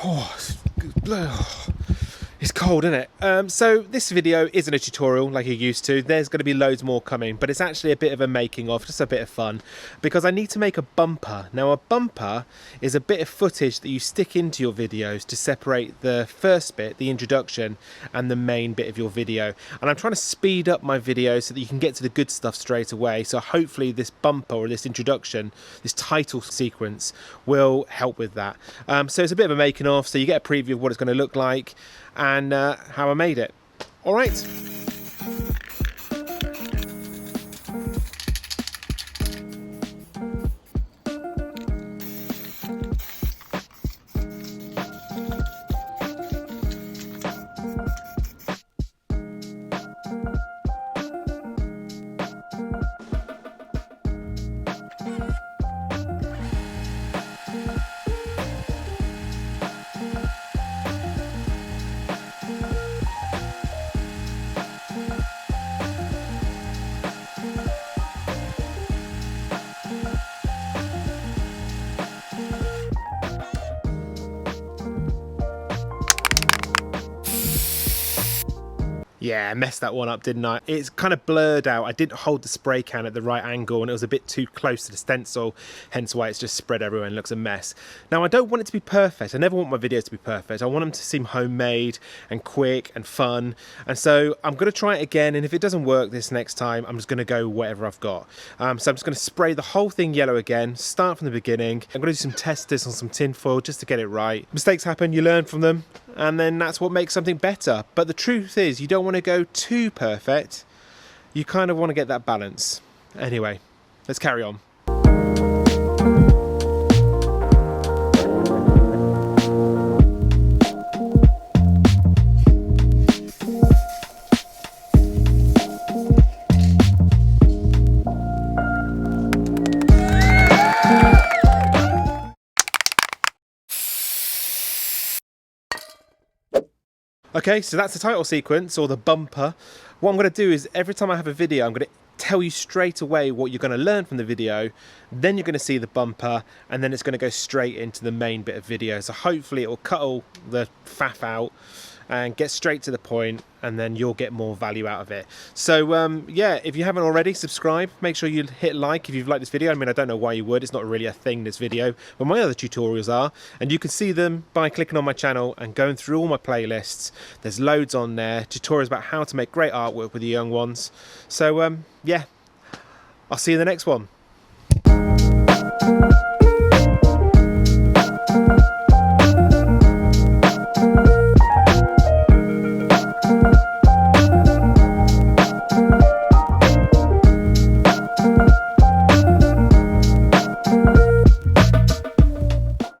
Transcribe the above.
Oh, it's cold, isn't it? So this video isn't a tutorial like you're used to. There's going to be loads more coming, but it's actually a bit of a making of, just a bit of fun, because I need to make a bumper. Now, a bumper is a bit of footage that you stick into your videos to separate the first bit, the introduction, and the main bit of your video. And I'm trying to speed up my video so that you can get to the good stuff straight away. So hopefully this bumper or this introduction, this title sequence, will help with that. So it's a bit of a making of, so you get a preview of what it's going to look like and how I made it. All right. Yeah, I messed that one up, didn't I? It's kind of blurred out. I didn't hold the spray can at the right angle and it was a bit too close to the stencil, hence why it's just spread everywhere and looks a mess. Now, I don't want it to be perfect. I never want my videos to be perfect. I want them to seem homemade and quick and fun. And so I'm going to try it again, and if it doesn't work this next time, I'm just going to go whatever I've got. So I'm just going to spray the whole thing yellow again, start from the beginning. I'm going to do some testers on some tin foil just to get it right. Mistakes happen, you learn from them, and then that's what makes something better. But the truth is, you don't want to go too perfect. You kind of want to get that balance. Anyway, let's carry on. Okay, so that's the title sequence, or the bumper. What I'm going to do is every time I have a video, I'm going to tell you straight away what you're going to learn from the video, then you're going to see the bumper, and then it's going to go straight into the main bit of video. So hopefully it will cut all the faff out and get straight to the point, and then you'll get more value out of it. So yeah, if you haven't already, subscribe. Make sure you hit like if you've liked this video. I mean, I don't know why you would. It's not really a thing, this video, but my other tutorials are, and you can see them by clicking on my channel and going through all my playlists. There's loads on there, tutorials about how to make great artwork with the young ones. So yeah, I'll see you in the next one.